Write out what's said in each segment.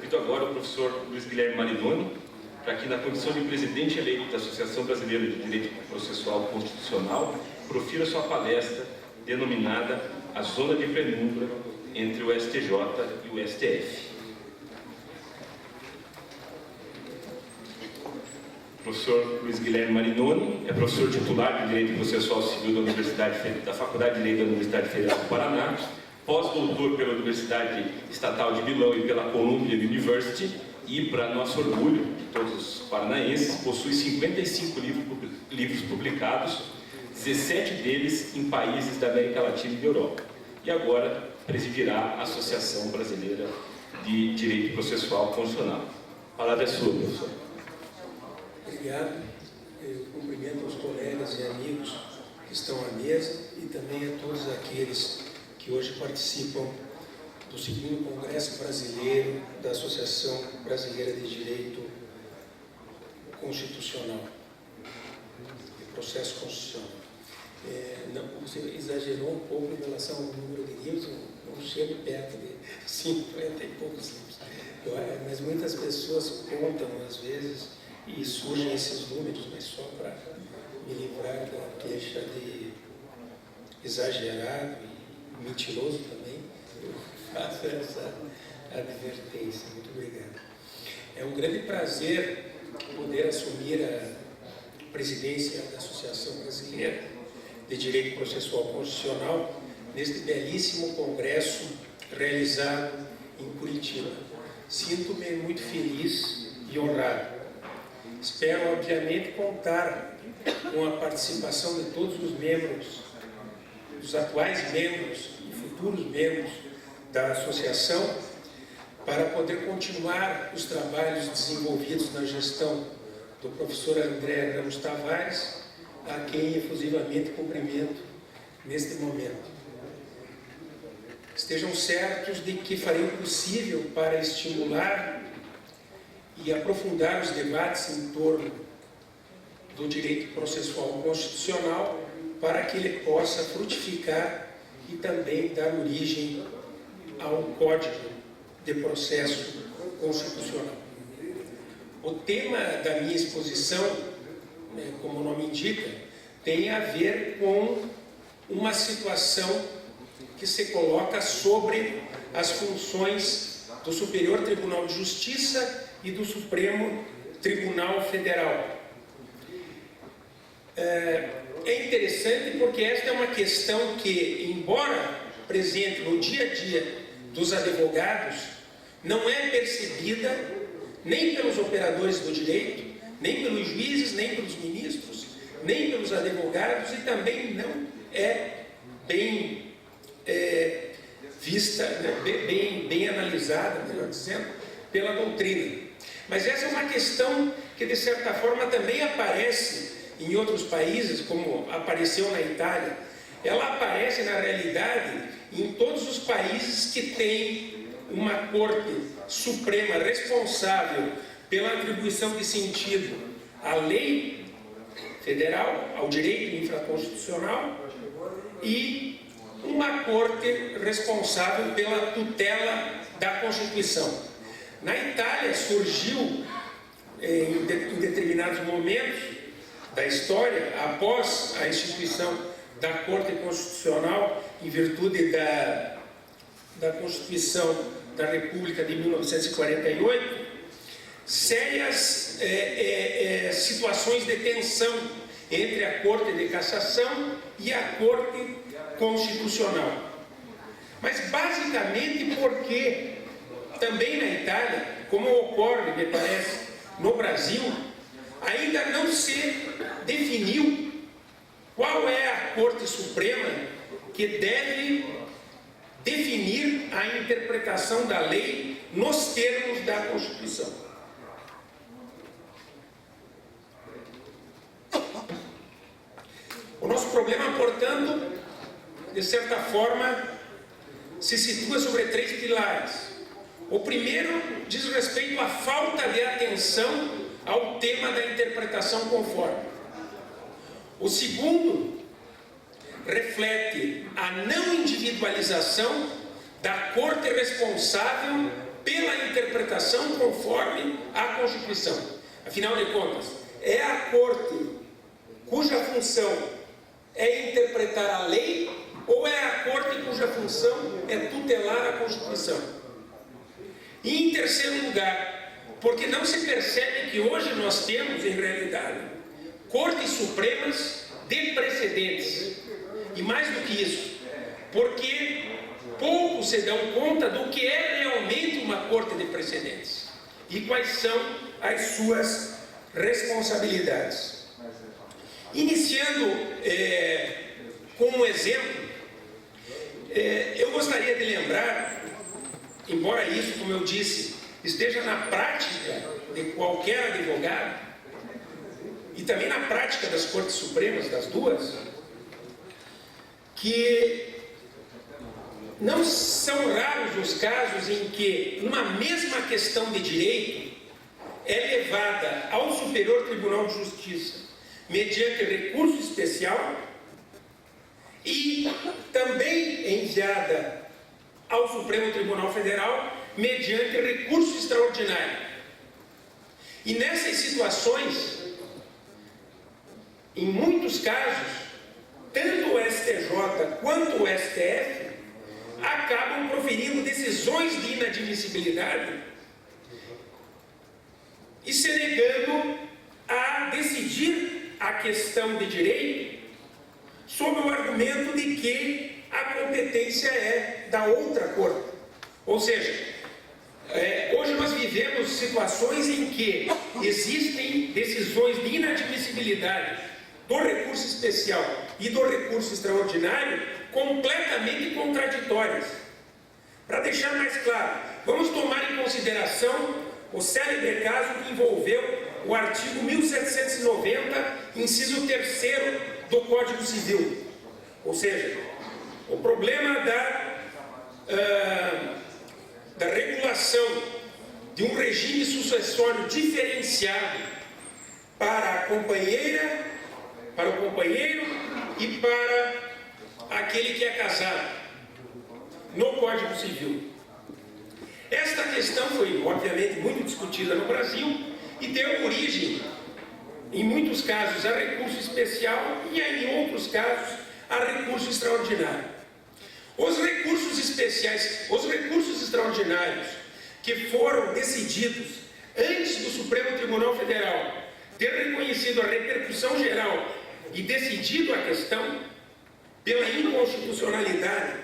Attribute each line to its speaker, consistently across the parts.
Speaker 1: Convido agora o professor Luiz Guilherme Marinoni, para que na condição de presidente eleito da Associação Brasileira de Direito Processual Constitucional, profira sua palestra denominada A Zona de Penumbra entre o STJ e o STF. O professor Luiz Guilherme Marinoni é professor titular de Direito Processual Civil da Faculdade de Direito da Universidade Federal do Paraná, pós-doutor pela Universidade Estatal de Milão e pela Columbia University, e, para nosso orgulho de todos os paranaenses, possui 55 livros publicados, 17 deles em países da América Latina e da Europa. E agora presidirá a Associação Brasileira de Direito Processual Constitucional. A palavra é sua, professor.
Speaker 2: Obrigado. Eu cumprimento os colegas e amigos que estão à mesa e também a todos aqueles que hoje participam do 2º Congresso Brasileiro da Associação Brasileira de Direito Constitucional e Processo Constitucional. Você exagerou um pouco em relação ao número de livros, não chego perto de 50 e poucos livros. Mas muitas pessoas contam às vezes e surgem esses números, mas só para me livrar da queixa de exagerado e mentiroso também, eu faço essa advertência. Muito obrigado. É um grande prazer poder assumir a presidência da Associação Brasileira de Direito Processual Constitucional neste belíssimo congresso realizado em Curitiba. Sinto-me muito feliz e honrado. Espero, obviamente, contar com a participação de todos os membros, dos atuais membros e futuros membros da associação, para poder continuar os trabalhos desenvolvidos na gestão do professor André Ramos Tavares, a quem efusivamente cumprimento neste momento. Estejam certos de que farei o possível para estimular e aprofundar os debates em torno do direito processual constitucional para que ele possa frutificar e também dar origem a um código de processo constitucional. O tema da minha exposição, como o nome indica, tem a ver com uma situação que se coloca sobre as funções do Superior Tribunal de Justiça e do Supremo Tribunal Federal. É interessante porque esta é uma questão que, embora presente no dia a dia dos advogados, não é percebida nem pelos operadores do direito, nem pelos juízes, nem pelos ministros, nem pelos advogados, e também não é bem vista, bem analisada, melhor dizendo, pela doutrina. Mas essa é uma questão que, de certa forma, também aparece em outros países, como apareceu na Itália. Ela aparece, na realidade, em todos os países que têm uma Corte Suprema responsável pela atribuição de sentido à lei federal, ao direito infraconstitucional, e uma Corte responsável pela tutela da Constituição. Na Itália surgiu, em determinados momentos da história, após a instituição da Corte Constitucional, em virtude da Constituição da República de 1948, sérias situações de tensão entre a Corte de Cassação e a Corte Constitucional. Mas basicamente porque também na Itália, como ocorre, me parece, no Brasil, ainda não se definiu qual é a Corte Suprema que deve definir a interpretação da lei nos termos da Constituição. O nosso problema, portanto, de certa forma, se situa sobre 3 pilares. O primeiro diz respeito à falta de atenção ao tema da interpretação conforme. O segundo reflete a não individualização da Corte responsável pela interpretação conforme a Constituição. Afinal de contas, é a Corte cuja função é interpretar a lei, ou é a Corte cuja função é tutelar a Constituição? E em terceiro lugar, porque não se percebe que hoje nós temos, em realidade, Cortes Supremas de precedentes. E mais do que isso, porque poucos se dão conta do que é realmente uma Corte de precedentes e quais são as suas responsabilidades. Iniciando com um exemplo, eu gostaria de lembrar, embora isso, como eu disse, esteja na prática de qualquer advogado e também na prática das Cortes Supremas, das duas, que não são raros os casos em que uma mesma questão de direito é levada ao Superior Tribunal de Justiça mediante recurso especial e também enviada ao Supremo Tribunal Federal mediante recurso extraordinário. E nessas situações, em muitos casos, tanto o STJ quanto o STF acabam proferindo decisões de inadmissibilidade e se negando a decidir a questão de direito sob o argumento de que a competência é da outra corte. Ou seja, hoje nós vivemos situações em que existem decisões de inadmissibilidade do recurso especial e do recurso extraordinário completamente contraditórias. Para deixar mais claro, vamos tomar em consideração o célebre caso que envolveu o artigo 1790, inciso 3º do Código Civil. Ou seja, o problema da regulação de um regime sucessório diferenciado para a companheira, para o companheiro e para aquele que é casado, no Código Civil. Esta questão foi, obviamente, muito discutida no Brasil e deu origem, em muitos casos, a recurso especial e, em outros casos, a recurso extraordinário. Os recursos especiais, os recursos extraordinários que foram decididos antes do Supremo Tribunal Federal ter reconhecido a repercussão geral e decidido a questão pela inconstitucionalidade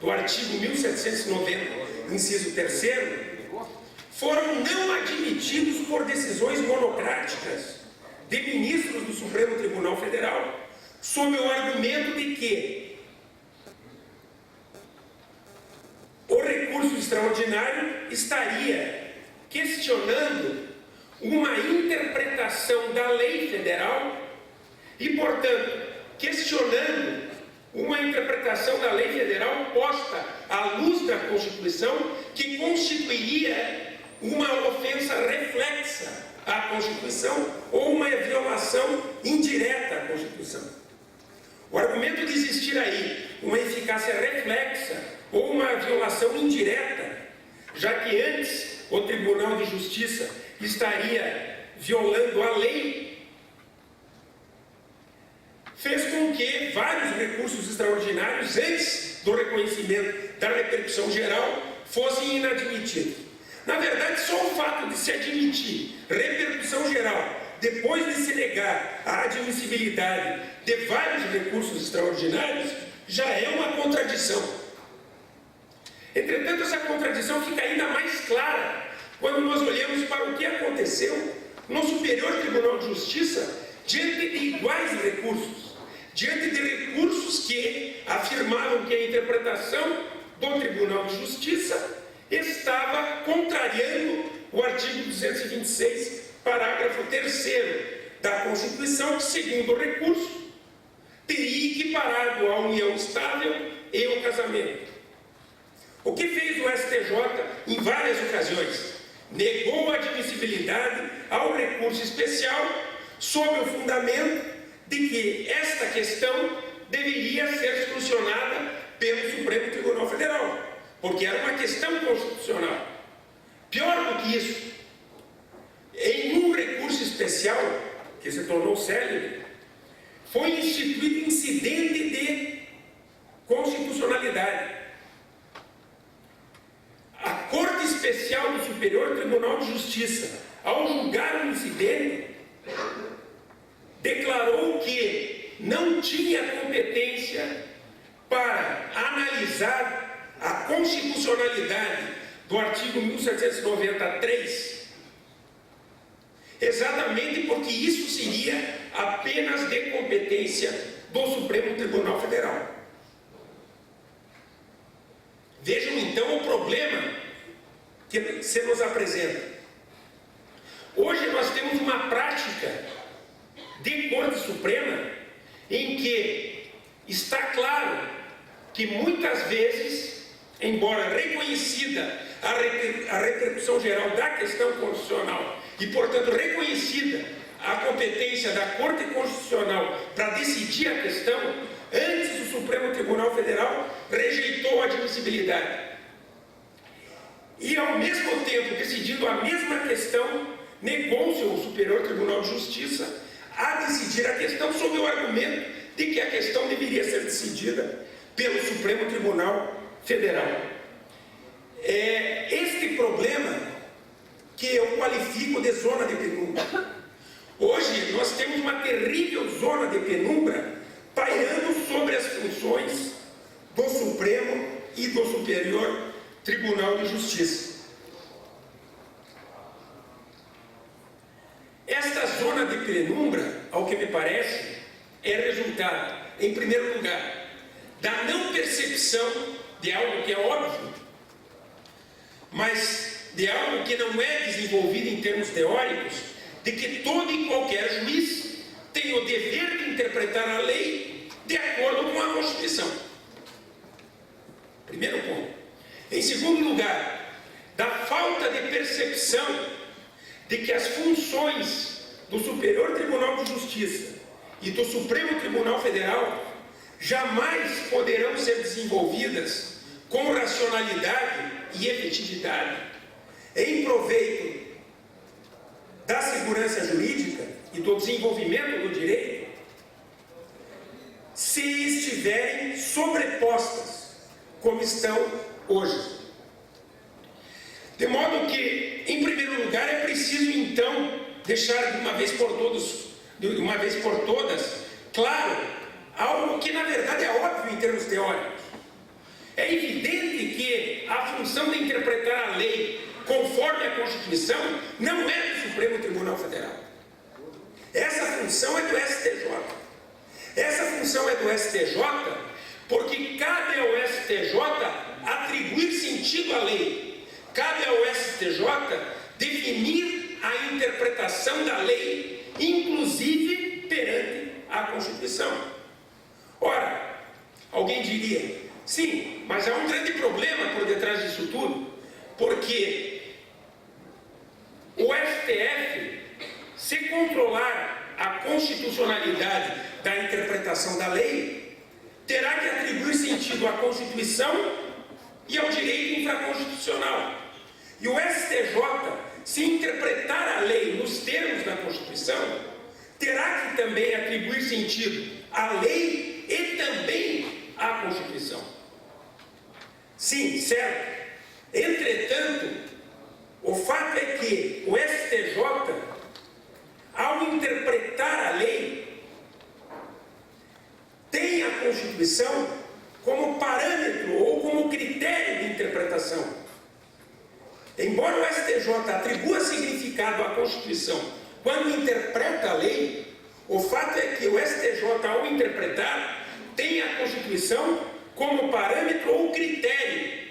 Speaker 2: do artigo 1790, inciso 3º, foram não admitidos por decisões monocráticas de ministros do Supremo Tribunal Federal, sob o argumento de que o recurso extraordinário estaria questionando uma interpretação da lei federal e, portanto, questionando uma interpretação da lei federal posta à luz da Constituição, que constituiria uma ofensa reflexa à Constituição ou uma violação indireta à Constituição. O argumento de existir aí uma eficácia reflexa ou uma violação indireta, já que antes o Tribunal de Justiça estaria violando a lei, fez com que vários recursos extraordinários, antes do reconhecimento da repercussão geral, fossem inadmitidos. Na verdade, só o fato de se admitir repercussão geral, depois de se negar a admissibilidade de vários recursos extraordinários, já é uma contradição. Entretanto, essa contradição fica ainda mais clara quando nós olhamos para o que aconteceu no Superior Tribunal de Justiça diante de iguais recursos, diante de recursos que afirmavam que a interpretação do Tribunal de Justiça estava contrariando o artigo 226, parágrafo 3º da Constituição, que, segundo o recurso, teria equiparado a união estável e o casamento. O que fez o STJ em várias ocasiões? Negou a admissibilidade ao recurso especial sob o fundamento de que esta questão deveria ser solucionada pelo Supremo Tribunal Federal, porque era uma questão constitucional. Pior do que isso, em um recurso especial, que se tornou célebre, foi instituído incidente de constitucionalidade. A Corte Especial do Superior Tribunal de Justiça, ao julgar o incidente, declarou que não tinha competência para analisar a constitucionalidade do artigo 1793, exatamente porque isso seria apenas de competência do Supremo Tribunal Federal. Vejam então o problema que se nos apresenta. Hoje nós temos uma prática de Corte Suprema em que está claro que muitas vezes, embora reconhecida a repercussão geral da questão constitucional e, portanto, reconhecida a competência da Corte Constitucional para decidir a questão, antes o Supremo Tribunal Federal rejeitou a admissibilidade. E, ao mesmo tempo, decidindo a mesma questão, negou-se ao Superior Tribunal de Justiça a decidir a questão sob o argumento de que a questão deveria ser decidida pelo Supremo Tribunal Federal. É este problema que eu qualifico de zona de penumbra. Hoje nós temos uma terrível zona de penumbra pairando sobre as funções do Supremo e do Superior Tribunal de Justiça. Esta zona de penumbra, ao que me parece, é resultado, em primeiro lugar, da não percepção de algo que é óbvio, mas de algo que não é desenvolvido em termos teóricos, de que todo e qualquer juiz tem o dever de interpretar a lei de acordo com a Constituição. Primeiro ponto. Em segundo lugar, da falta de percepção de que as funções do Superior Tribunal de Justiça e do Supremo Tribunal Federal jamais poderão ser desenvolvidas com racionalidade e efetividade em proveito da segurança jurídica e do desenvolvimento do direito se estiverem sobrepostas como estão hoje. De modo que, em primeiro lugar, é preciso então deixar de uma vez por todas, claro, algo que na verdade é óbvio em termos teóricos. É evidente que a função de interpretar a lei conforme a Constituição não é do Supremo Tribunal Federal. Essa função é do STJ. Essa função é do STJ porque cabe ao STJ atribuir sentido à lei. Cabe ao STJ definir a interpretação da lei, inclusive perante a Constituição. Ora, alguém diria, sim, mas há um grande problema por detrás disso tudo, porque o STF, se controlar a constitucionalidade da interpretação da lei, terá que atribuir sentido à Constituição e ao direito infraconstitucional. E o STJ, se interpretar a lei nos termos da Constituição, terá que também atribuir sentido à lei e também à Constituição. Sim, certo. Entretanto, o fato é que o STJ, ao interpretar a lei, tem a Constituição como parâmetro ou como critério de interpretação. Embora o STJ atribua significado à Constituição quando interpreta a lei, o fato é que o STJ, ao interpretar, tem a Constituição como parâmetro ou critério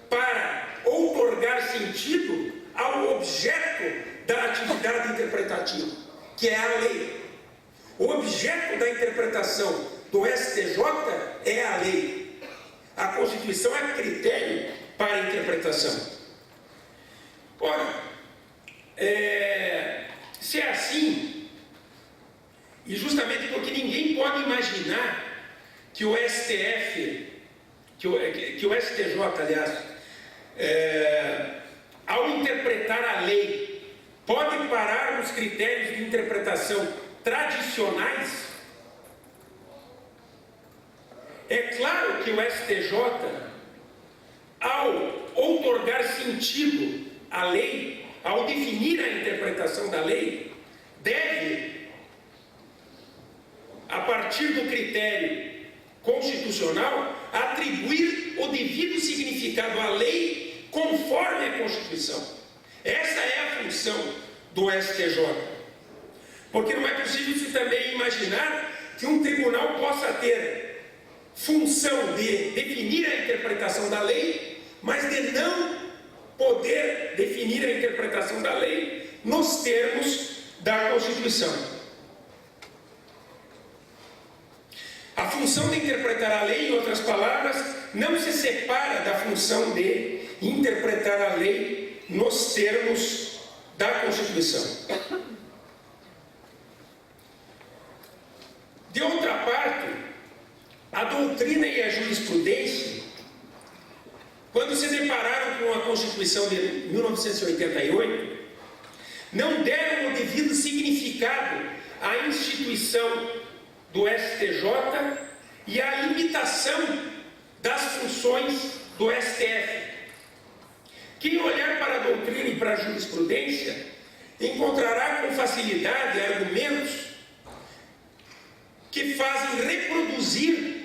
Speaker 2: para outorgar sentido ao objeto da atividade interpretativa, que é a lei. O objeto da interpretação do STJ é a lei. A Constituição é critério para a interpretação. Ora, se é assim, e justamente porque ninguém pode imaginar que o STF, que o STJ, aliás, ao interpretar a lei, pode parar nos critérios de interpretação tradicionais? É claro que o STJ, ao outorgar sentido à lei, ao definir a interpretação da lei, deve, a partir do critério constitucional, atribuir o devido significado à lei conforme a Constituição. Essa é a função do STJ. Porque não é possível-se também imaginar que um tribunal possa ter função de definir a interpretação da lei, mas de não poder definir a interpretação da lei nos termos da Constituição. A função de interpretar a lei, em outras palavras, não se separa da função de interpretar a lei nos termos da Constituição. De outra parte, a doutrina e a jurisprudência, quando se depararam com a Constituição de 1988, não deram o devido significado à instituição do STJ e à limitação das funções do STF. Quem olhar para a doutrina e para a jurisprudência encontrará com facilidade argumentos que fazem reproduzir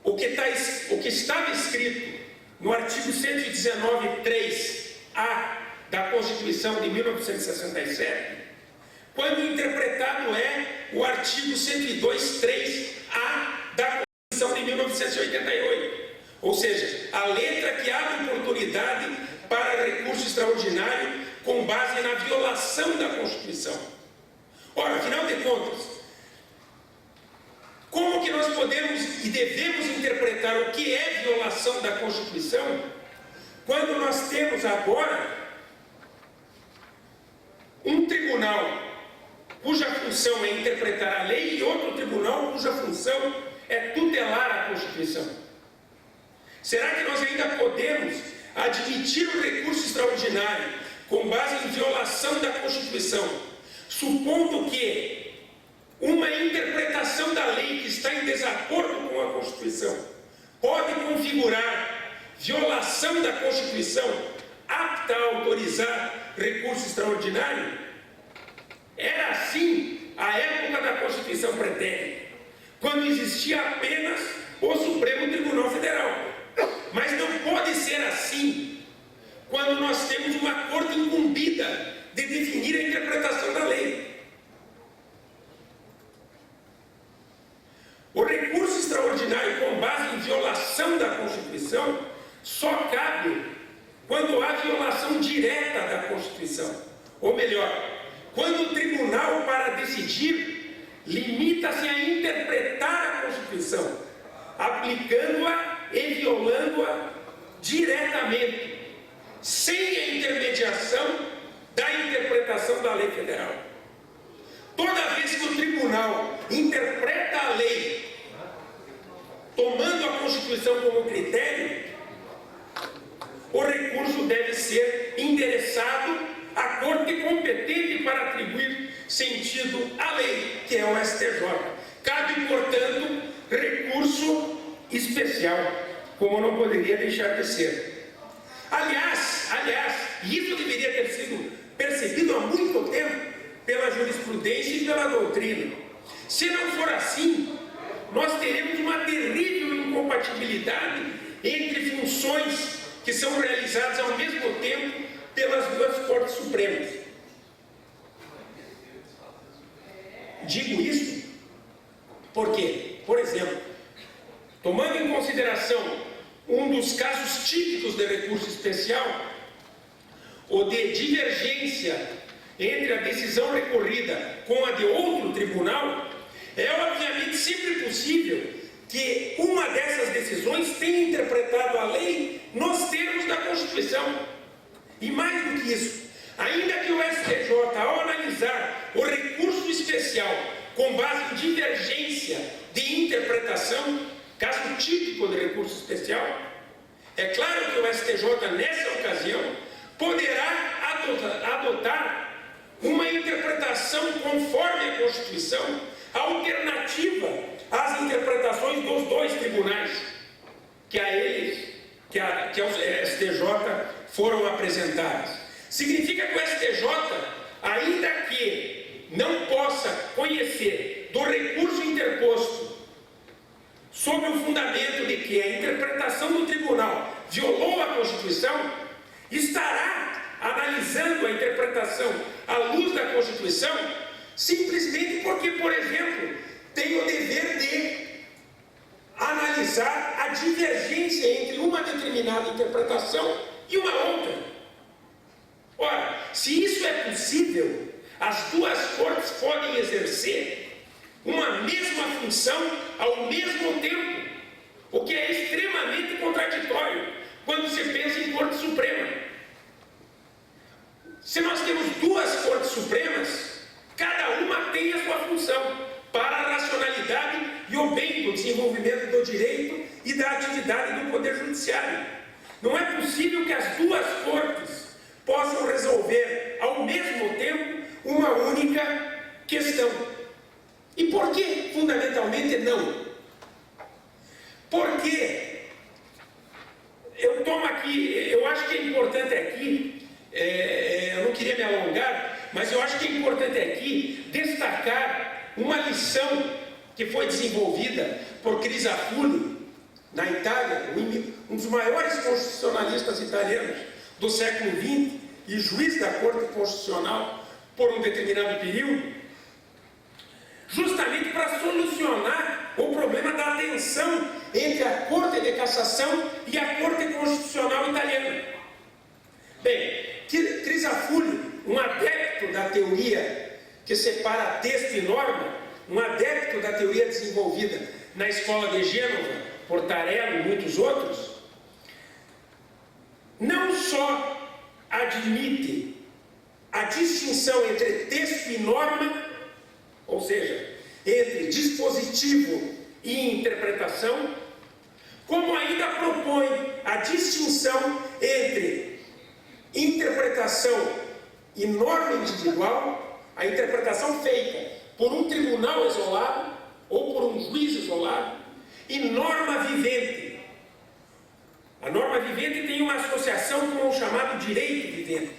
Speaker 2: o que estava escrito no artigo 119.3a da Constituição de 1967, quando interpretado o artigo 102.3a da Constituição de 1988, ou seja, a letra que abre oportunidade para recurso extraordinário com base na violação da Constituição. Ora, afinal de contas, como que nós podemos e devemos interpretar o que é violação da Constituição, quando nós temos agora um tribunal cuja função é interpretar a lei e outro tribunal cuja função é tutelar a Constituição? Será que nós ainda podemos admitir o recurso extraordinário com base em violação da Constituição, supondo que uma interpretação da lei que está em desacordo com a Constituição pode configurar violação da Constituição apta a autorizar recurso extraordinário? Era assim a época da Constituição pretérita, quando existia apenas o Supremo Tribunal Federal. Mas não pode ser assim quando nós temos uma corte incumbida de definir a interpretação da lei. O recurso extraordinário com base em violação da Constituição só cabe quando há violação direta da Constituição. Ou melhor, quando o tribunal, para decidir, limita-se a interpretar a Constituição, aplicando-a e violando-a diretamente, sem a intermediação da interpretação da lei federal. Toda vez que o tribunal interpreta a lei, tomando a Constituição como critério, o recurso deve ser endereçado à corte competente para atribuir sentido à lei, que é o STJ. Cabe, portanto, recurso especial, como não poderia deixar de ser. Aliás, isso deveria ter sido percebido há muito tempo pela jurisprudência e pela doutrina. Se não for assim, nós teremos uma terrível incompatibilidade entre funções que são realizadas ao mesmo tempo pelas duas Cortes Supremas. Digo isso porque, por exemplo, tomando em consideração um dos casos típicos de recurso especial, o de divergência entre a decisão recorrida com a de outro tribunal, é obviamente sempre possível que uma dessas decisões tenha interpretado a lei nos termos da Constituição. E mais do que isso, ainda que o STJ, ao analisar o recurso especial com base em divergência de interpretação, caso típico de recurso especial, É claro que o STJ, nessa ocasião, poderá adotar uma interpretação conforme a Constituição, alternativa às interpretações dos dois tribunais que aos STJ foram apresentadas. Significa que o STJ, ainda que não possa conhecer do recurso interposto sob o fundamento de que a interpretação do tribunal violou a Constituição, estará analisando a interpretação à luz da Constituição, simplesmente porque, por exemplo, tem o dever de analisar a divergência entre uma determinada interpretação e uma outra. Ora, se isso é possível, as duas cortes podem exercer uma mesma função ao mesmo tempo, o que é extremamente contraditório quando se pensa em Corte Suprema. Se nós temos duas Cortes Supremas, cada uma tem a sua função para a racionalidade e o bem do desenvolvimento do direito e da atividade do Poder Judiciário. Não é possível que as duas cortes possam resolver ao mesmo tempo uma única questão. E por que, fundamentalmente, não? Porque eu tomo aqui, eu acho que é importante aqui, eu não queria me alongar, mas eu acho que é importante aqui destacar uma lição que foi desenvolvida por Crisafulli, na Itália, um dos maiores constitucionalistas italianos do século XX e juiz da Corte Constitucional por um determinado período, justamente para solucionar o problema da tensão entre a Corte de Cassação e a Corte Constitucional italiana. Bem, Crisafulli, um adepto da teoria que separa texto e norma, um adepto da teoria desenvolvida na Escola de Gênova, por Tarello e muitos outros, não só admite a distinção entre texto e norma, ou seja, entre dispositivo e interpretação, como ainda propõe a distinção entre interpretação e norma individual, a interpretação feita por um tribunal isolado ou por um juiz isolado, e norma vivente. A norma vivente tem uma associação com o chamado direito vivente.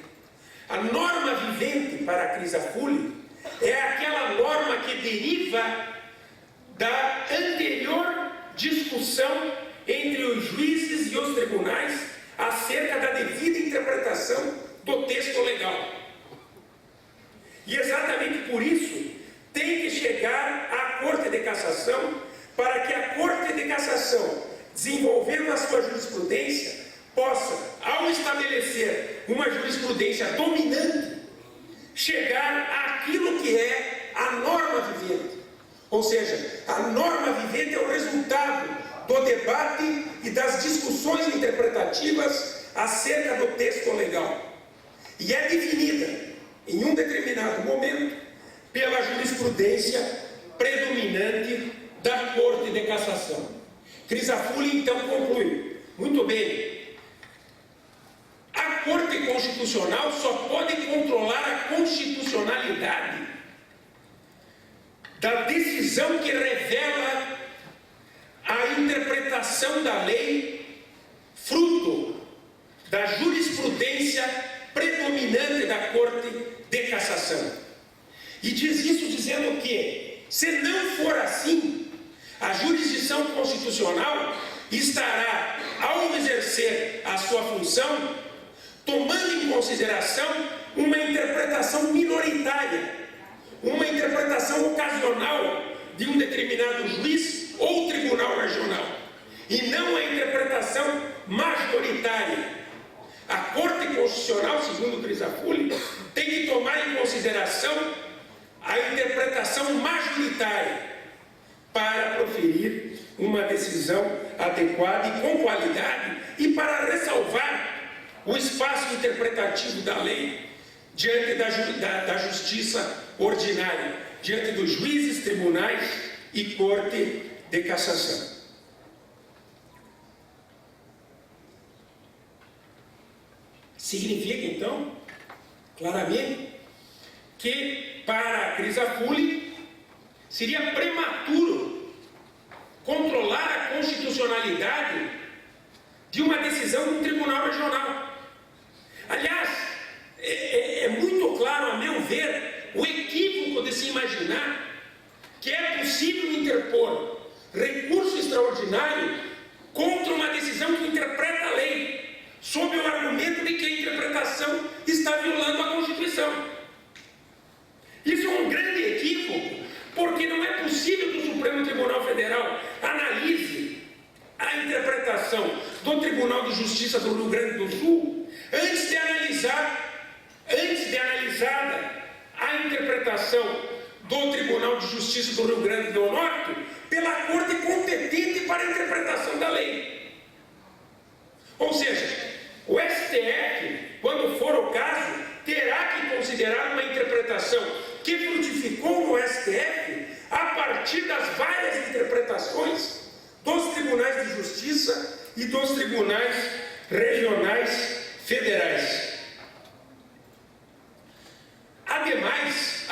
Speaker 2: A norma vivente, para Crisafulli, é aquela norma que deriva da anterior discussão entre os juízes e os tribunais acerca da devida interpretação do texto legal. E exatamente por isso tem que chegar à Corte de Cassação, para que a Corte de Cassação, desenvolvendo a sua jurisprudência, possa, ao estabelecer uma jurisprudência dominante, chegar àquilo que é a norma vivente. Ou seja, a norma vivente é o resultado do debate e das discussões interpretativas acerca do texto legal. E é definida, em um determinado momento, pela jurisprudência predominante da Corte de Cassação. Crisafulli então conclui: muito bem, a Corte Constitucional só pode controlar a constitucionalidade da decisão que revela a interpretação da lei, fruto da jurisprudência predominante da Corte de Cassação. E diz isso dizendo que, se não for assim, a jurisdição constitucional estará, ao exercer a sua função, tomando em consideração uma interpretação minoritária, uma interpretação ocasional de um determinado juiz ou tribunal regional, e não a interpretação majoritária. A Corte Constitucional, segundo Crisafulli, tem que tomar em consideração a interpretação majoritária para proferir uma decisão adequada e com qualidade e para ressalvar o espaço interpretativo da lei diante da justiça ordinária, diante dos juízes, tribunais e Corte de Cassação. Significa, então, claramente, que para Crisafulli seria prematuro controlar a constitucionalidade de uma decisão de um tribunal regional. Aliás, é muito claro, a meu ver, o equívoco de se imaginar que é possível interpor recurso extraordinário contra uma decisão que interpreta a lei, sob o argumento de que a interpretação está violando a Constituição. Isso é um grande equívoco, porque não é possível que o Supremo Tribunal Federal analise a interpretação do Tribunal de Justiça do Rio Grande do Sul antes de analisada a interpretação do Tribunal de Justiça do Rio Grande do Norte pela Corte competente para a interpretação da lei. Ou seja, o STF, quando for o caso, terá que considerar uma interpretação que frutificou no STF a partir das várias interpretações dos tribunais de justiça e dos tribunais regionais federais. Ademais,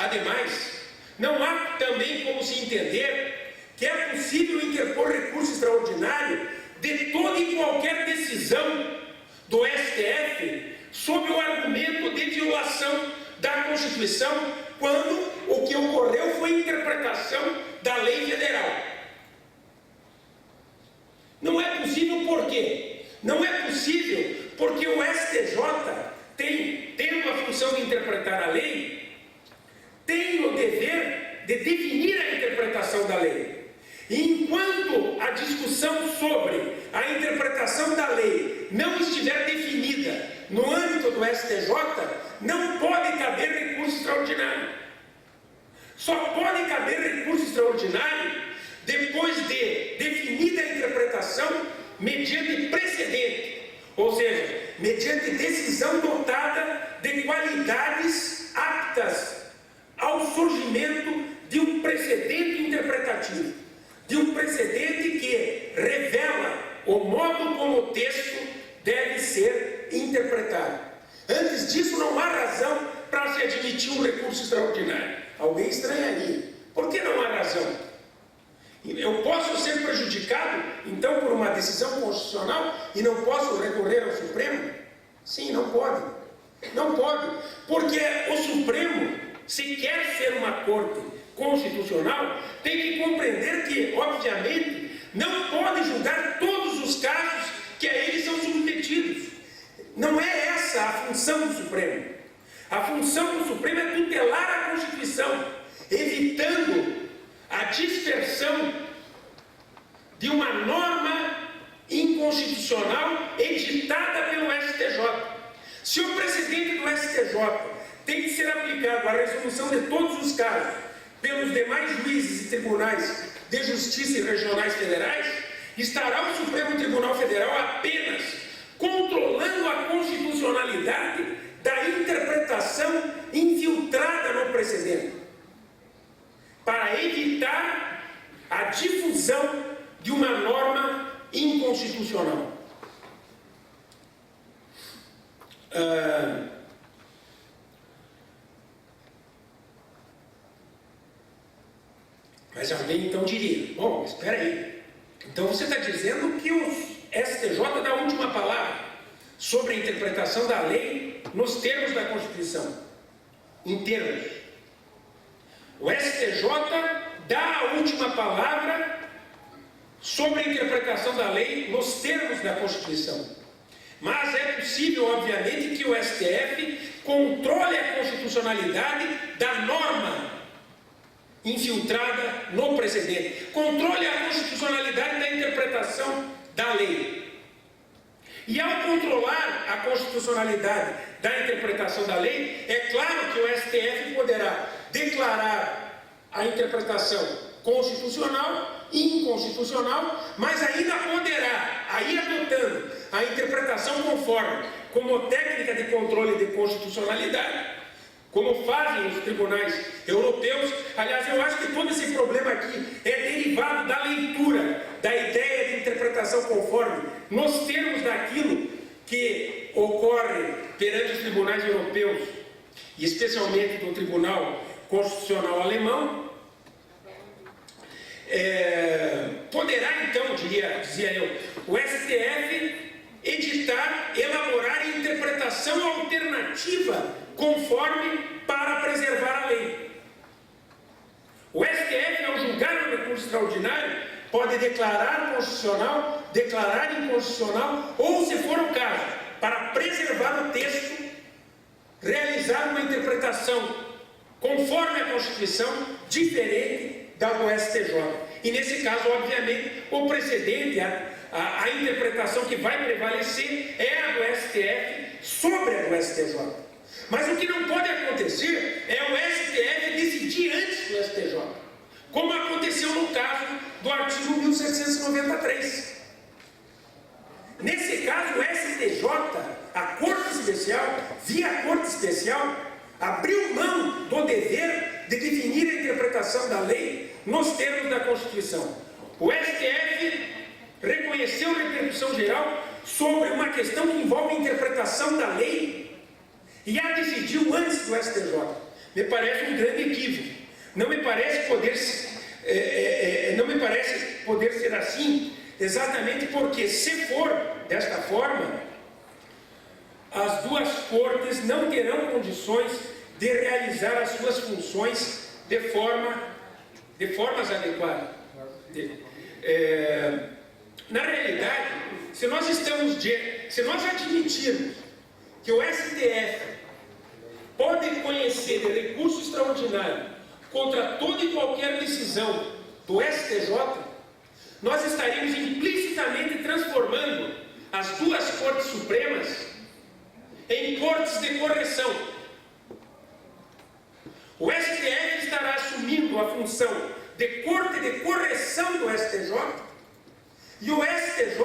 Speaker 2: não há também como se entender que é possível interpor recurso extraordinário de toda e qualquer decisão do STF sob o argumento de violação da Constituição, quando o que ocorreu foi a interpretação da lei federal. Não é possível por quê? Não é possível porque o STJ tendo a função de interpretar a lei, tem o dever de definir a interpretação da lei. E enquanto a discussão sobre a interpretação da lei não estiver definida no âmbito do STJ, não pode caber recurso extraordinário. Só pode caber recurso extraordinário depois de definida a interpretação mediante precedente, ou seja, mediante decisão dotada de qualidades aptas ao surgimento de um precedente interpretativo, de um precedente que revela o modo como o texto deve ser interpretado. Antes disso, não há razão para se admitir um recurso extraordinário. Alguém estranharia. Por que não há razão? Eu posso ser prejudicado, então, por uma decisão constitucional e não posso recorrer ao Supremo? Sim, não pode. Não pode. Porque o Supremo, se quer ser uma corte constitucional, tem que compreender que, obviamente, não pode julgar todos os casos que a eles são submetidos. Não é essa a função do Supremo. A função do Supremo é tutelar a Constituição, evitando a dispersão de uma norma inconstitucional editada pelo STJ. Se o presidente do STJ tem que ser aplicado à resolução de todos os casos pelos demais juízes e tribunais de justiça e regionais federais, estará o Supremo Tribunal Federal apenas controlando a constitucionalidade da interpretação infiltrada no precedente, para evitar a difusão de uma norma inconstitucional. Mas alguém então diria, bom, espera aí, então você está dizendo que o STJ dá a última palavra sobre a interpretação da lei nos termos da Constituição. Em termos. O STJ dá a última palavra sobre a interpretação da lei nos termos da Constituição. Mas é possível, obviamente, que o STF controle a constitucionalidade da norma infiltrada no precedente. Controle a constitucionalidade da interpretação da lei. E ao controlar a constitucionalidade da interpretação da lei, é claro que o STF poderá declarar a interpretação constitucional, inconstitucional, mas ainda poderá, aí adotando a interpretação conforme, como técnica de controle de constitucionalidade, como fazem os tribunais europeus. Aliás, eu acho que todo esse problema aqui é derivado da leitura da ideia de interpretação conforme nos termos daquilo que ocorre perante os tribunais europeus, e especialmente do Tribunal Constitucional Alemão, poderá então, dizia eu, o STF editar, elaborar interpretação alternativa conforme para preservar a lei. O STF, ao julgar o recurso extraordinário, pode declarar constitucional, declarar inconstitucional, ou, se for o caso, para preservar o texto, realizar uma interpretação conforme a Constituição, diferente da do STJ. E nesse caso, obviamente, o precedente, a interpretação que vai prevalecer é a do STF sobre a do STJ. Mas o que não pode acontecer é o STF decidir antes do STJ, como aconteceu no caso do artigo 1793. Nesse caso, o STJ, a Corte Especial, via Corte Especial, abriu mão do dever de definir a interpretação da lei nos termos da Constituição. O STF reconheceu repercussão geral sobre uma questão que envolve a interpretação da lei e a decidiu antes do STJ. Me parece um grande equívoco. Não me parece poder ser assim, exatamente porque, se for desta forma, as duas cortes não terão condições de realizar as suas funções de formas adequadas. Na realidade, se nós admitirmos que o STF pode conhecer de recurso extraordinário contra toda e qualquer decisão do STJ, nós estaríamos implicitamente transformando as duas Cortes Supremas em cortes de correção. O STF estará assumindo a função de corte de correção do STJ e o STJ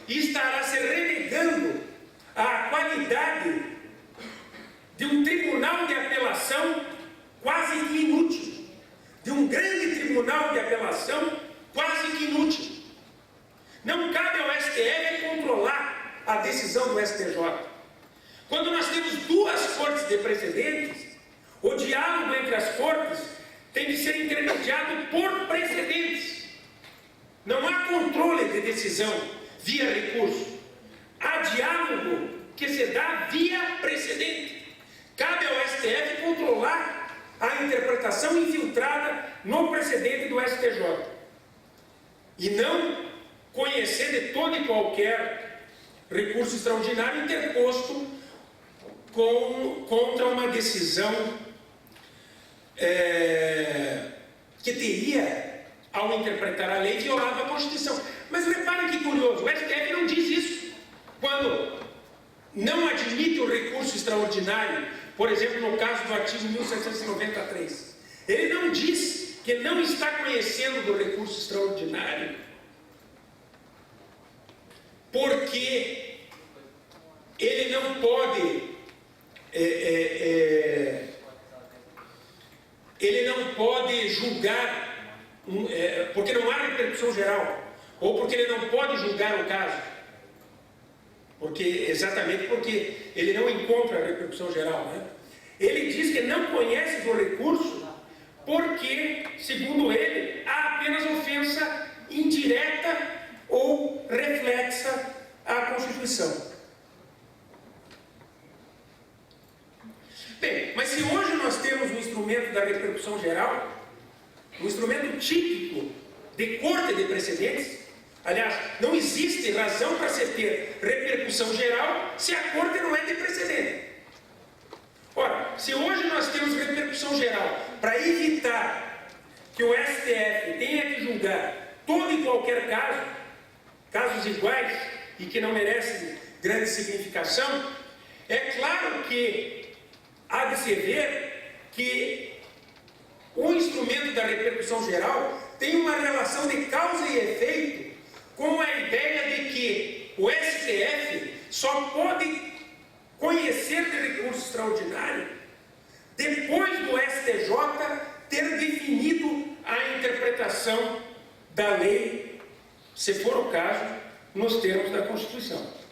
Speaker 2: estará se relegando à qualidade de um tribunal de apelação quase que inútil, de um grande tribunal de apelação quase que inútil. Não cabe ao STF controlar a decisão do STJ. Quando nós temos duas cortes de precedentes, o diálogo entre as cortes tem de ser intermediado por precedentes. Não há controle de decisão via recurso. Há diálogo que se dá via precedente. Cabe ao STF controlar a interpretação infiltrada no precedente do STJ. E não conhecer de todo e qualquer recurso extraordinário interposto contra uma decisão que teria, ao interpretar a lei, violado a Constituição. Mas reparem que curioso, o STF não diz isso quando não admite o recurso extraordinário, por exemplo, no caso do artigo 1793. Ele não diz que não está conhecendo do recurso extraordinário porque ele não pode julgar, porque não há repercussão geral, ou porque ele não pode julgar o caso, exatamente porque ele não encontra a repercussão geral, né? Ele diz que não conhece do recurso porque, segundo ele, há apenas ofensa indireta ou reflexa à Constituição. Bem, mas se hoje nós temos um instrumento da repercussão geral, um instrumento típico de corte de precedentes, aliás, não existe razão para se ter repercussão geral se a corte não é de precedente. Ora, se hoje nós temos repercussão geral para evitar que o STF tenha que julgar todo e qualquer caso, casos iguais e que não merecem grande significação, é claro que há de se ver que o instrumento da repercussão geral tem uma relação de causa e efeito com a ideia de que o STF só pode conhecer de recurso extraordinário depois do STJ ter definido a interpretação da lei, se for o caso, nos termos da Constituição.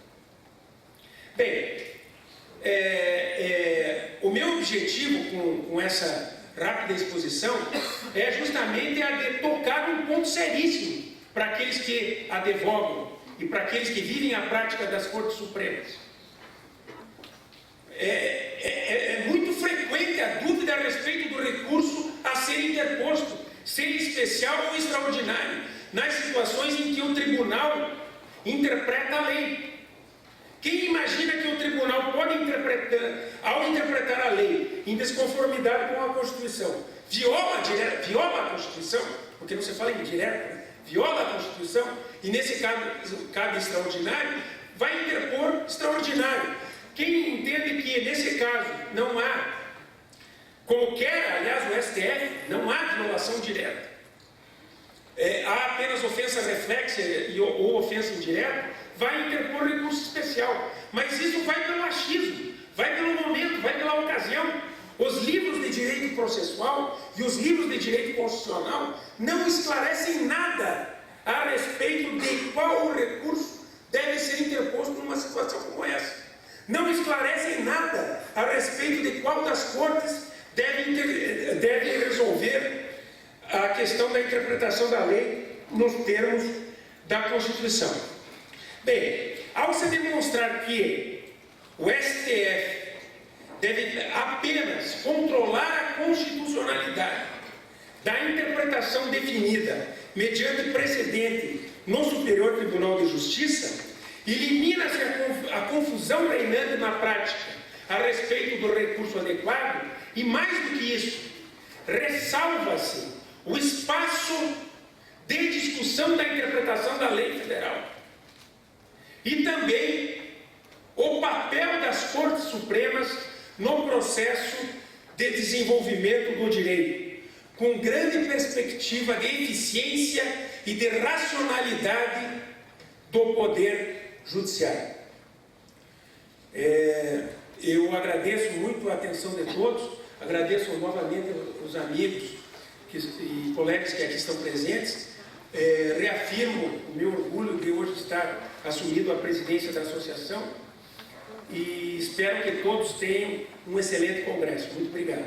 Speaker 2: Bem, o meu objetivo com essa rápida exposição é justamente a de tocar um ponto seríssimo para aqueles que advogam e para aqueles que vivem a prática das Cortes Supremas. É muito frequente a dúvida a respeito do recurso a ser interposto, ser especial ou extraordinário, nas situações em que o tribunal interpreta a lei. Quem imagina que o tribunal pode ao interpretar a lei em desconformidade com a Constituição, viola a Constituição, porque não se fala em direto, né? Viola a Constituição, e nesse caso cabe extraordinário, vai interpor extraordinário. Quem entende que nesse caso não há, como quer, aliás, o STF, não há violação direta, há apenas ofensa reflexa ou ofensa indireta, vai interpor recurso especial. Mas isso vai pelo achismo, vai pelo momento, vai pela ocasião. Os livros de direito processual e os livros de direito constitucional não esclarecem nada a respeito de qual recurso deve ser interposto numa situação como essa. Não esclarecem nada a respeito de qual das cortes deve resolver a questão da interpretação da lei nos termos da Constituição. Bem, ao se demonstrar que o STF deve apenas controlar a constitucionalidade da interpretação definida mediante precedente no Superior Tribunal de Justiça, elimina-se a confusão reinante na prática a respeito do recurso adequado e, mais do que isso, ressalva-se o espaço de discussão da interpretação da lei federal e também o papel das Cortes Supremas no processo de desenvolvimento do direito, com grande perspectiva de eficiência e de racionalidade do Poder Judiciário. Eu agradeço muito a atenção de todos, agradeço novamente os amigos e colegas que aqui estão presentes, reafirmo o meu orgulho de hoje estar assumindo a presidência da associação e espero que todos tenham um excelente congresso. Muito obrigado.